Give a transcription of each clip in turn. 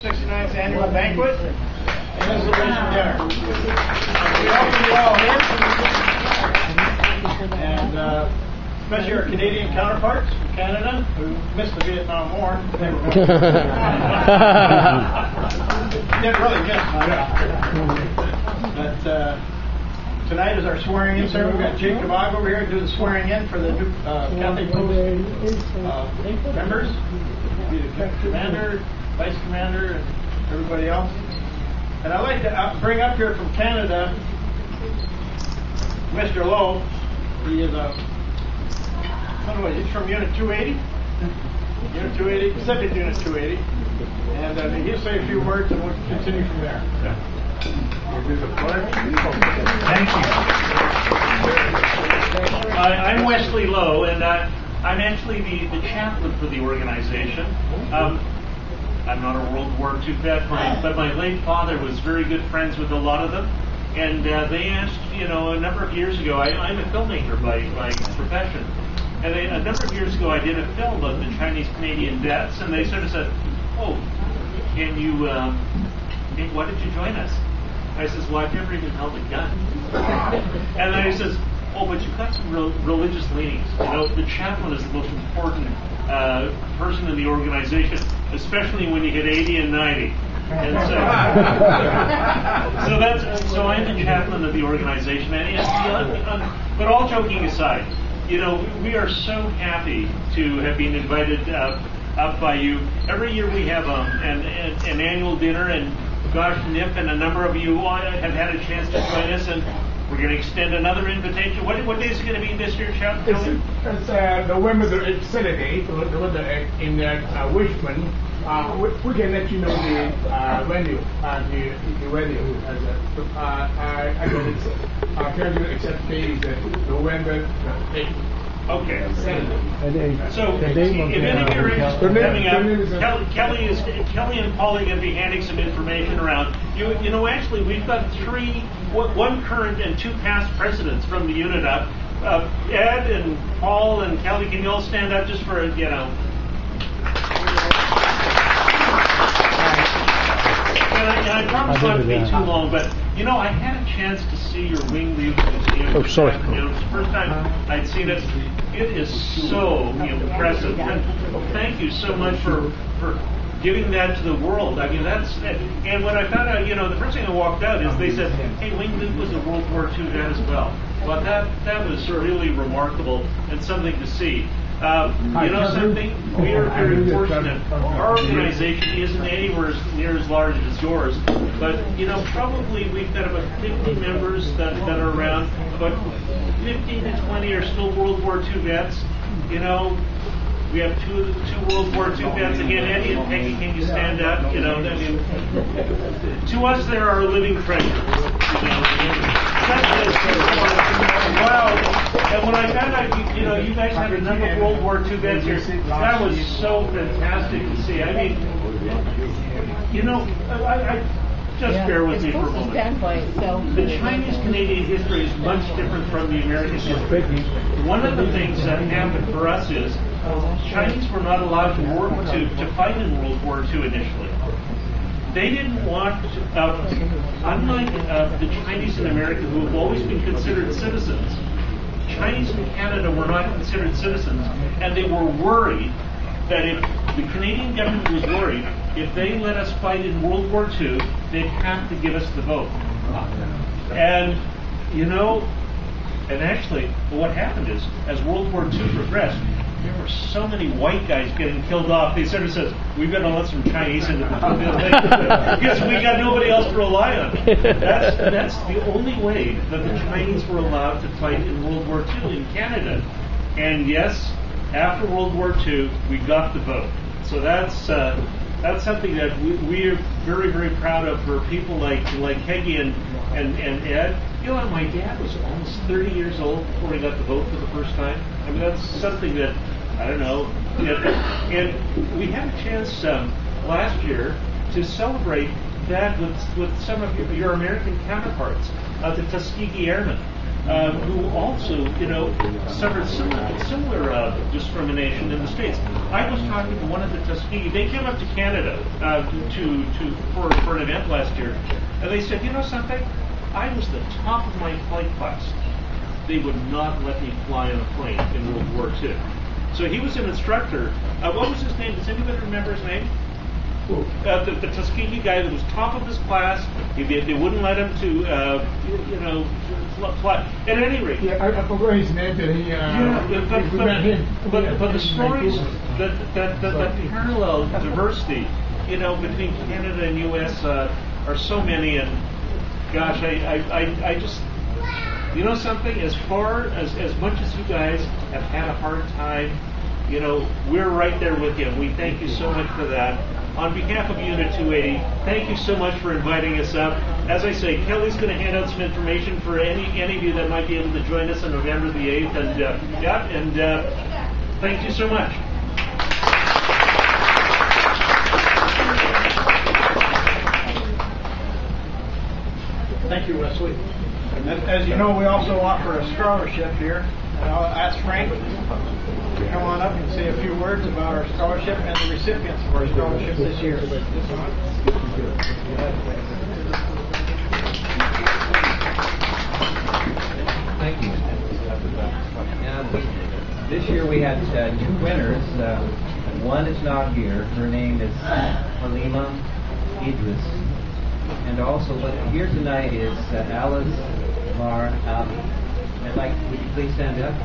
69th annual banquet and resolution dinner. We welcome you all here, and especially our Canadian counterparts from Canada who missed the Vietnam War. Didn't really miss much. But tonight is our swearing in ceremony. We've got Jake Kabag over here to do the swearing in for the new Catholic Post members. Be the commander, vice commander, and everybody else. And I'd like to bring up here from Canada Mr. Lowe. He is he's from Unit 280. Unit 280, Pacific Unit 280. And he'll say a few words and we'll continue from there. Thank you. I'm Wesley Lowe, and I'm actually the chaplain for the organization. I'm not a World War II vet, but my late father was very good friends with a lot of them. And they asked, a number of years ago, I'm a filmmaker by profession. And a number of years ago, I did a film of the Chinese-Canadian vets, and they sort of said, oh, can you, why did you join us? I says, well, I've never even held a gun. And then he says, oh, but you've got some religious leanings. The chaplain is the most important person in the organization, especially when you hit 80 and 90. And so I'm the chaplain of the organization. But all joking aside, we are so happy to have been invited up by you. Every year we have an annual dinner, and gosh, Nip and a number of you have had a chance to join us, and we're going to extend another invitation. What day is it going to be this year, Chap? It's November the Saturday in Richmond. We can let you know the venue. The venue. I can tell you exact date is November 8th. Okay. So, if any of you are interested in coming up, Kelly and Polly are going to be handing some information around. Actually, we've got one current and two past presidents from the unit up. Ed and Paul and Kelly, can you all stand up just for And I promise not to be too long, but I had a chance to see your wing view museum. Oh, sorry. It's the first time I'd seen it. It is so impressive. And thank you so much for giving that to the world. I mean, and when I found out, the first thing I walked out is they said, hey, Wing Luke was a World War II vet as well. Well, that was really remarkable and something to see. Something? We are very fortunate. Our organization isn't anywhere near as large as yours, but probably we've got about 50 members that are around. About 15 to 20 are still World War II vets. We have two World War II vets. Again, Eddie and Peggy, can you stand up? To us, they're our living treasures. Wow. And when I found out, you guys had a number of World War II vets here, that was so fantastic to see. I mean, I just bear with me for a moment. The Chinese-Canadian history is much different from the American history. One of the things that happened for us is Chinese were not allowed to fight in World War II initially. They didn't want, unlike the Chinese in America who have always been considered citizens, Chinese in Canada were not considered citizens, and they were worried that if the Canadian government was worried, if they let us fight in World War II, they'd have to give us the vote. And, and actually, what happened is, as World War II progressed, there were so many white guys getting killed off. They sort of said, we've got to let some Chinese into the field because we got nobody else to rely on. That's the only way that the Chinese were allowed to fight in World War II in Canada. And yes, after World War II, we got the vote. So that's something that we are very, very proud of for people like Peggy and Ed. My dad was almost 30 years old before he got the vote for the first time. I mean, that's something that, I don't know. And we had a chance last year to celebrate that with some of your American counterparts, the Tuskegee Airmen. who also, suffered similar discrimination in the States. I was talking to one of the Tuskegee. They came up to Canada for an event last year, and they said, something? I was the top of my flight class. They would not let me fly on a plane in World War II. So he was an instructor. What was his name? Does anybody remember his name? The Tuskegee guy that was top of his class. They wouldn't let him to, fly. At any rate. Yeah, I forgot his name. But the stories that parallel diversity, between Canada and U.S. Are so many, and gosh, I just, something, as much as you guys have had a hard time, we're right there with you. We thank you so much for that. On behalf of Unit 280, thank you so much for inviting us up. As I say, Kelly's going to hand out some information for any of you that might be able to join us on November the 8th. And thank you so much. Thank you, Wesley. As you know, we also offer a scholarship here. And I'll ask Frank to come on up and say a few words about our scholarship and the recipients of our scholarship this year. Thank you. This year we had two winners. One is not here. Her name is Halima Idris. And also, but here tonight is Alice Mar Ali. I'd like, would you please stand up?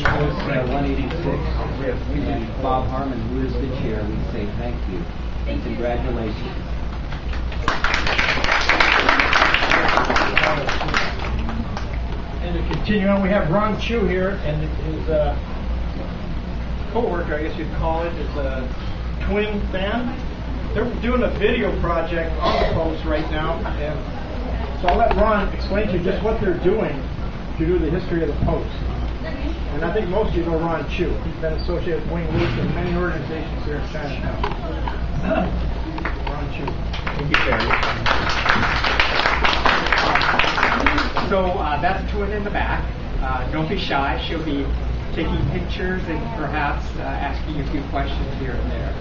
Post 186, Bob Harmon, who is the chair, we say thank you and congratulations. And to continue on, we have Ron Chu here, and his co-worker, I guess you'd call it, is a twin band. They're doing a video project on the post right now, and so I'll let Ron explain to you just what they're doing to do the history of the post. And I think most of you know Ron Chu. He's been associated with Wayne Luke and many organizations here in Chinatown. Ron Chu. Thank you, Terry. So that's Twin in the back. Don't be shy. She'll be taking pictures and perhaps asking a few questions here and there.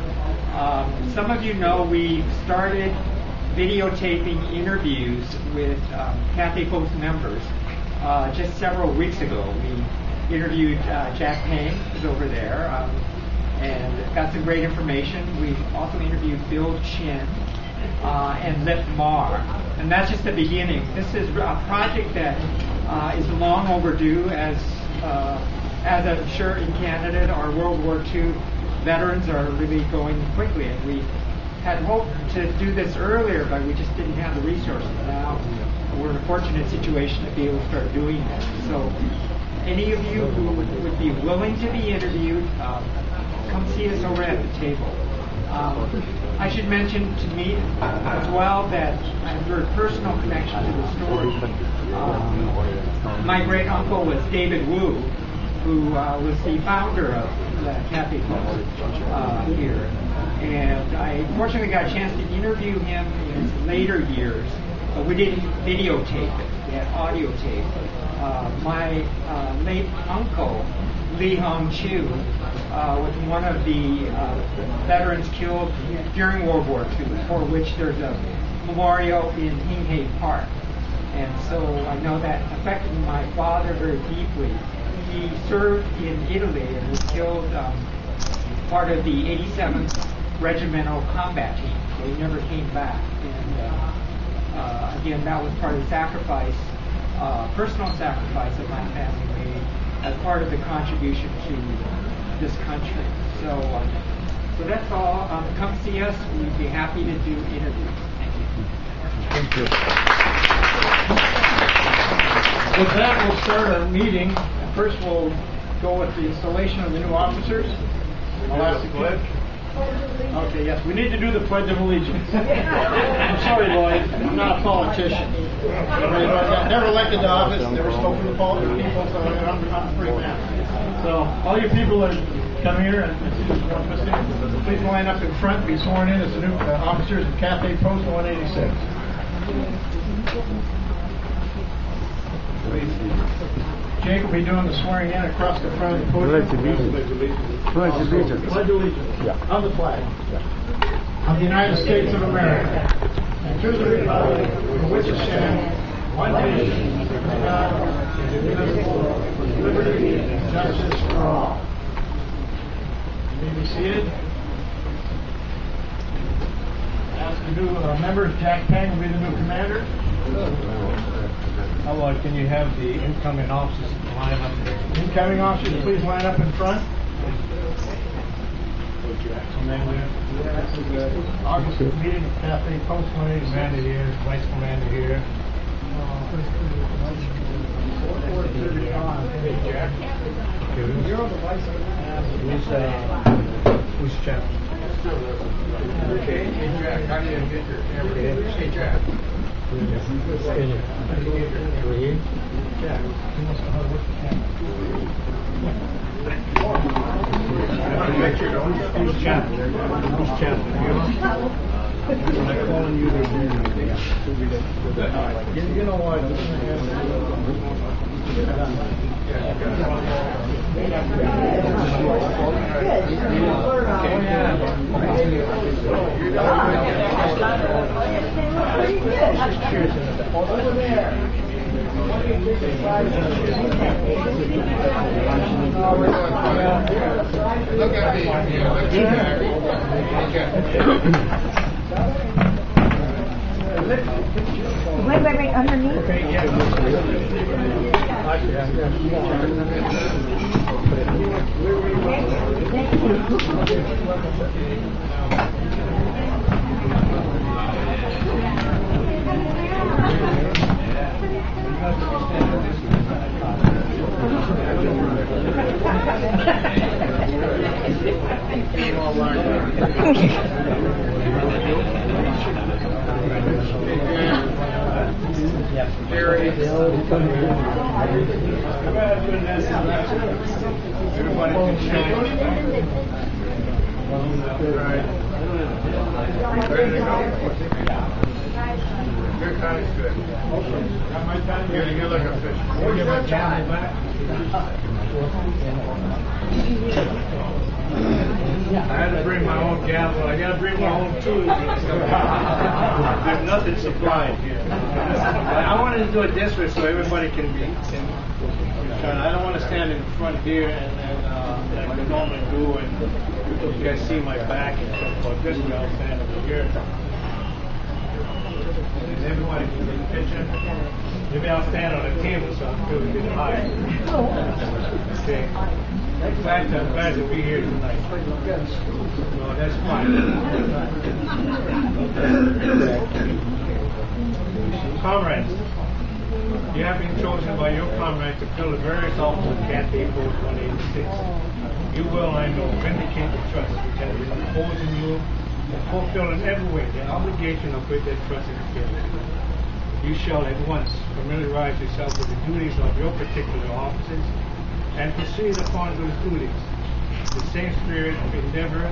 Some of you know we started videotaping interviews with Cathay Post members just several weeks ago. We interviewed Jack Payne, who's over there, and got some great information. We also interviewed Bill Chin and Lip Mar. And that's just the beginning. This is a project that is long overdue, as I'm sure in Canada, our World War II veterans are really going quickly. And we had hoped to do this earlier, but we just didn't have the resources. Now we're in a fortunate situation to be able to start doing this. So any of you who would be willing to be interviewed, come see us over at the table. I should mention to me as well that I have a very personal connection to the story. My great uncle was David Wu, who was the founder of the Cathay Post here. And I fortunately got a chance to interview him in his later years. We didn't videotape it, we had audio tape. My late uncle, Li Hong Chu, was one of the veterans killed during World War II, for which there's a memorial in Hinghe Park. And so I know that affected my father very deeply. He served in Italy and was killed part of the 87th Regimental Combat Team. So he never came back. And again, that was part of the sacrifice, personal sacrifice that my family made as part of the contribution to this country. So that's all. Come see us. We'd be happy to do interviews. Thank you. Thank you. With that, we'll start our meeting. First, we'll go with the installation of the new officers. I'll ask the pledge. Okay, yes, we need to do the Pledge of Allegiance. I'm sorry, Lloyd, I'm not a politician. I got never elected to office, never spoken to the people, so I'm a free man. So, all you people that come here and please line up in front, be sworn in as the new officers of Cathay Post 186. Jake will be doing the swearing in across the front of the podium. Pledge allegiance. Pledge allegiance. Yeah. On the flag. Yeah. Of the United States of America. And to the republic for which it stands, one nation, under God, indivisible, with liberty and justice for all. You may be seated. Ask the new members, Jack Pang will be the new commander. How about, can you have the incoming officers line up there? Incoming officers, please line up in front. And then this is the August meeting of Cathay Post 186. Commander here, vice commander here. You're on the vice. Who's chaplain? Okay, Jack, how do you get your camera? Hey, Jack. Jack, he wants to know how to work the camera. Who's chaplain? Who's chaplain? When I call on you, you know what? Over there. Look at me. Wait, underneath? Okay, yeah. Everybody can shake. Ready to go. Your time is good. You look official. Give my camera back. I had to bring my own gavel. I got to bring my own tools. There's nothing supplied here. I wanted to do it this way so everybody can be. I don't want to stand in front here and like I normally do, and you guys see my back and stuff. But this way I'll stand over here. And everybody can take a picture. Maybe I'll stand on a table so I'm feeling a bit high. Okay. I'm glad to be here tonight. No, that's fine. Comrades, you have been chosen by your comrades to fill the various offices of Cathay Post 186. You will, I know, vindicate the trust which has been imposed in you and fulfill in every way the obligation of which that trust is given. You shall at once familiarize yourself with the duties of your particular offices and proceed upon those duties. The same spirit of endeavor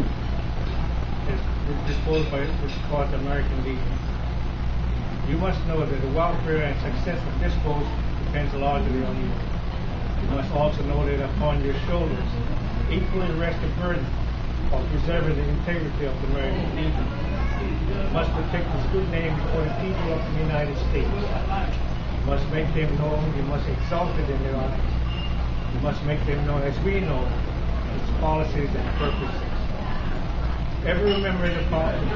is disposed by the American Legion. You must know that the welfare and success of this post depends largely on you. You must also know that upon your shoulders equally rests the burden of preserving the integrity of the American Legion. You must protect the good name before the people of the United States. You must make them known, you must exalt it in their eyes. You must make them known as we know its policies and purposes. Ever remember the following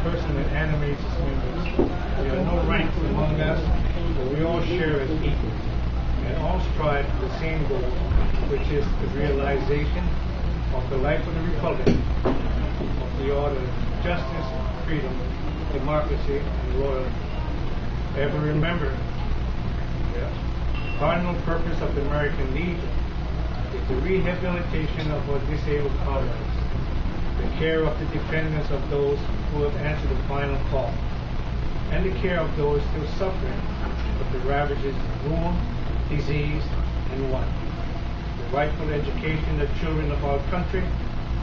person that animates its members. There are no ranks among us, but we all share as equals, and all strive for the same goal, which is the realization of the life of the Republic, of the order of justice, freedom, democracy, and loyalty. Ever remember, the cardinal purpose of the American Legion is the rehabilitation of our disabled comrades, the care of the dependents of those who have answered the final call, and the care of those still suffering from the ravages of war, disease, and want. The the rightful education of children of our country,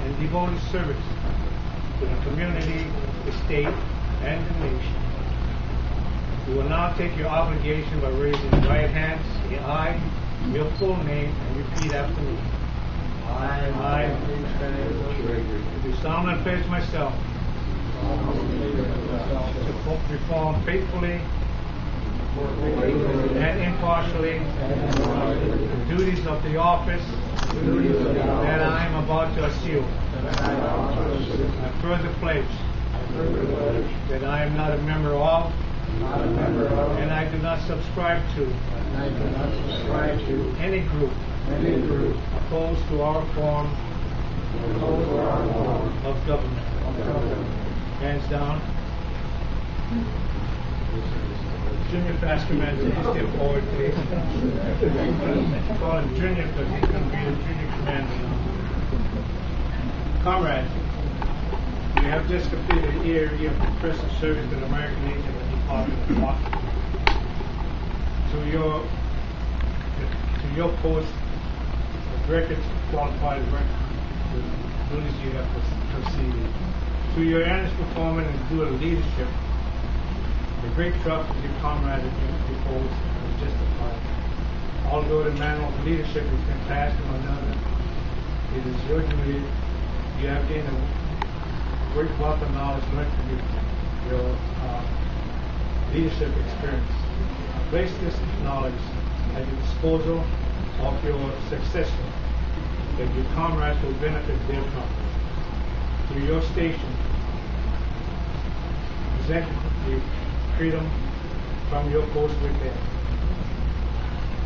and devoted service to the community, the state, and the nation. You will now take your obligation by raising your right hand, say I, your full name, and repeat after me. I do solemnly pledge myself to perform faithfully and impartially the duties of the office that I am about to assume. I further pledge that I am not a member of, and I do not subscribe to any group opposed to our form of government. Hands down. Junior Pastor Man, please step forward, please. Call him Junior because he's going to be the junior commander. Comrades, you have just completed a year of professional service to the American Legion and the Department of Washington. To your post of records, qualified record, the duties you have proceeded. To your earnest performance and dual leadership, the great trust of your comrade at your post was justified. Although the mantle of leadership has been passed to another, it is your duty. You have gained a great wealth of knowledge learned from your leadership experience. Place this knowledge at the disposal of your successor, that your comrades will benefit therefrom. To your station, present the freedom from your post with them.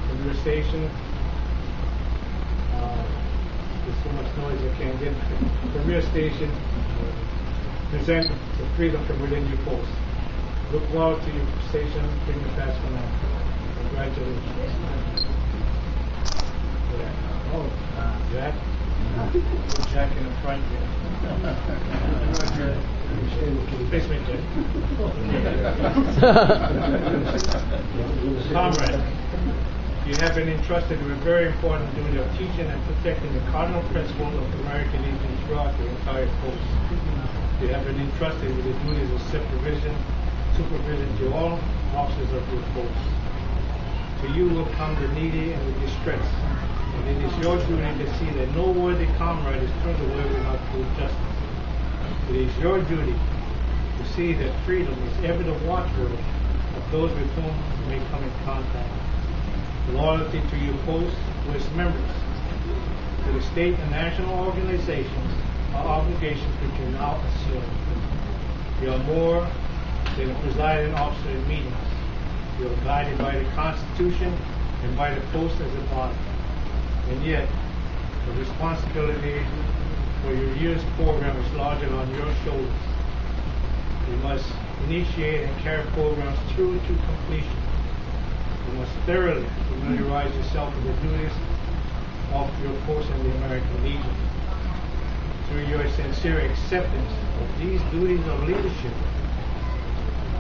From your station, there's so much noise I can't get. From your station, present the freedom from within your post. Look well to your station, bring the past for now. Congratulations. Oh, Jack? Put Jack in the front here. Face me, Jack. Comrade, you have been entrusted with a very important duty of teaching and protecting the cardinal principles of the American Legion throughout the entire post. You have been entrusted with the duties of supervision to all officers of your post. To you will come the needy and the distressed, and it is your duty to see that no worthy comrade is turned away without full justice. It is your duty to see that freedom is ever the watchword of those with whom you may come in contact. Loyalty to your post, to its members, to the state and national organizations are obligations which you now assume. You are more than a presiding officer in meetings. You are guided by the Constitution and by the post as a body. And yet, the responsibility for your year's program is larger on your shoulders. You must initiate and carry programs through to completion. You must thoroughly familiarize yourself with the duties of your post in the American Legion. Through your sincere acceptance of these duties of leadership,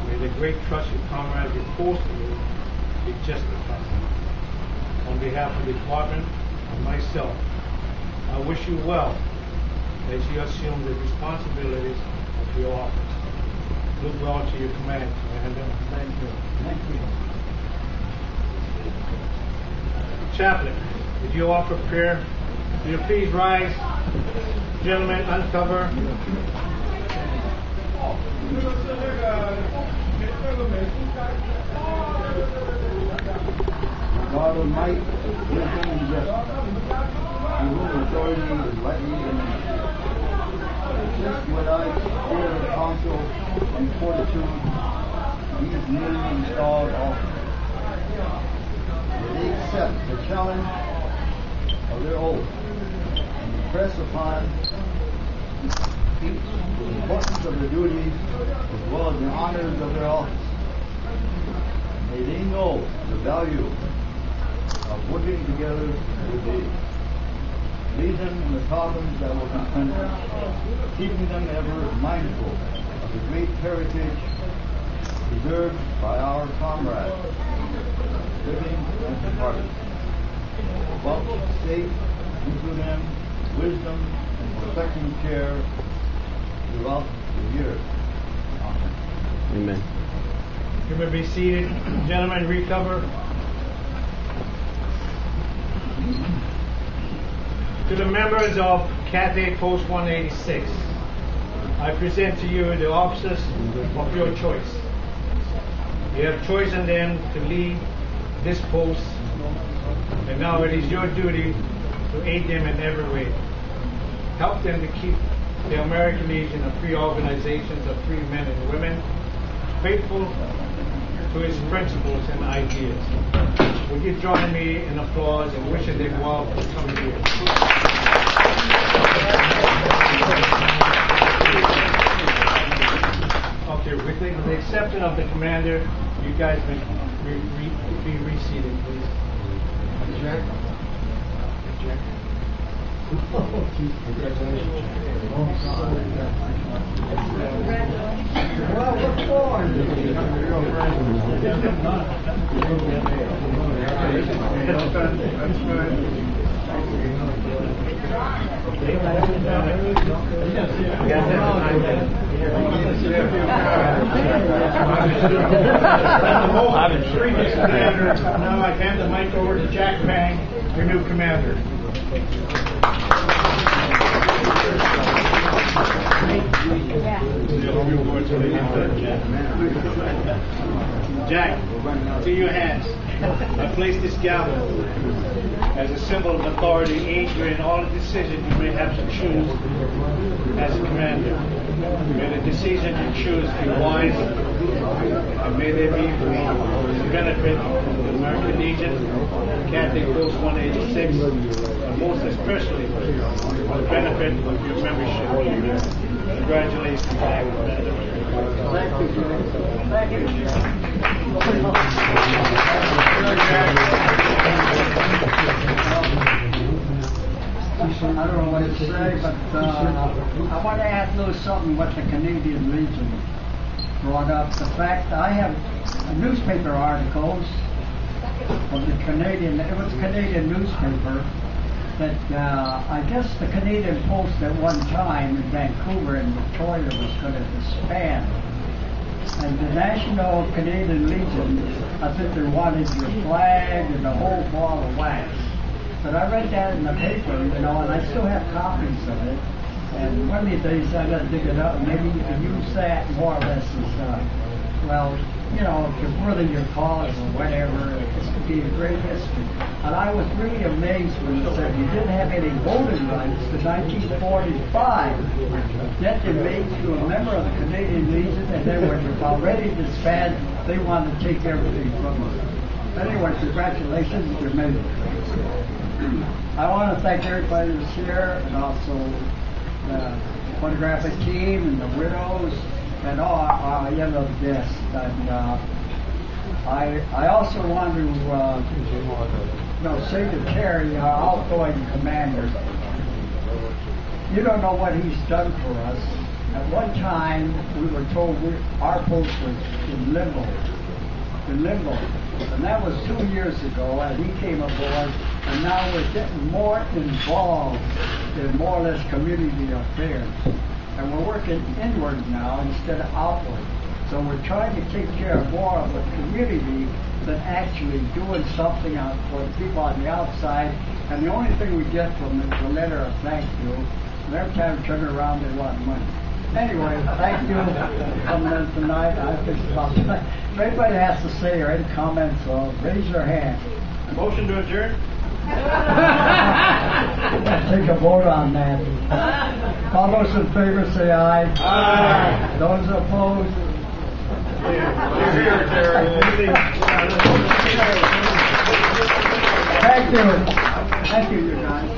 may the great trust your comrades repose in you be justified. On behalf of the department and myself, I wish you well as you assume the responsibilities of your office. Look well to your command, Commander. Thank you. Thank you. Chaplain, would you offer prayer? Will you please rise? Gentlemen, uncover. God of might, wisdom, and justice, you whose authority is rightly dominion. Just what I spirit of counsel and fortitude, these newly installed officers. They accept the challenge of their oath and impress upon each the importance of their duties as well as the honors of their office. May they know the value of working together with the Legion and the problems that will confront them, keeping them ever mindful of the great heritage preserved by our comrades, living and departed. About safe into them wisdom and protecting care throughout the years. Amen. Amen. You may be seated. Gentlemen, recover. To the members of Cathay Post 186, I present to you the officers of your choice. You have chosen them to lead this post, and now it is your duty to aid them in every way. Help them to keep the American Legion of Free Organizations of free men and women faithful to its principles and ideas. Would you join me in applause and wishing them well for the coming year? Okay, with the exception of the commander, you guys may be reseated, please. Jack? Jack? Well, look forward to Now I hand the mic over to Jack Bang, your new commander. Jack, to your hands. I place this gavel as a symbol of authority, aid you in all the decisions you may have to choose as a commander. May the decision you choose be wise, and may they be for the benefit of the American Legion, Cathay Post 186, and most especially for the benefit of your membership. Congratulations, Jack. Thank you, Jimmy. Thank you. I don't know what to say, but I want to add a little something what the Canadian Legion brought up. The fact that I have newspaper articles of the Canadian, it was a Canadian newspaper, that I guess the Canadian Post at one time in Vancouver and Victoria was going to disband. And the National Canadian Legion, I think they wanted your flag and the whole ball of wax. But I read that in the paper, and I still have copies of it. And one of these days I got to dig it up, and maybe you can use that more or less as, to further your cause or whatever. This could be a great history. And I was really amazed when it said you didn't have any voting rights to 1945. Yet they made you a member of the Canadian Legion, and then when you're already disbanded, they wanted to take everything from you. Anyway, congratulations, you're made. I want to thank everybody who's here, and also the photographic team and the widows and all our guests. And I also want to say to Terry, our outgoing commander, you don't know what he's done for us. At one time, we were told our post was in limbo. And that was 2 years ago, and he came aboard, and now we're getting more involved in more or less community affairs. And we're working inward now instead of outward. So we're trying to take care of more of the community than actually doing something for the people on the outside. And the only thing we get from them is a letter of thank you. And every time we turn around, they want money. Anyway, thank you for coming in tonight. I think about tonight. If anybody has to say or any comments, raise your hand. Motion to adjourn? Take a vote on that. All those in favor say aye. Aye. Those opposed? Thank you. Thank you, you guys.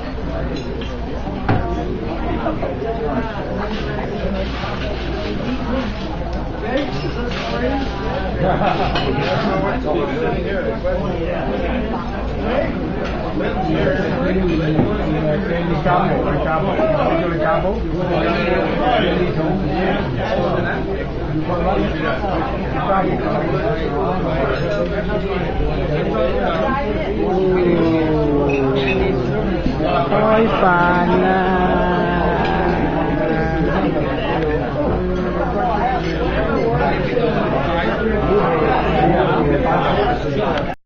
Bye, Pana.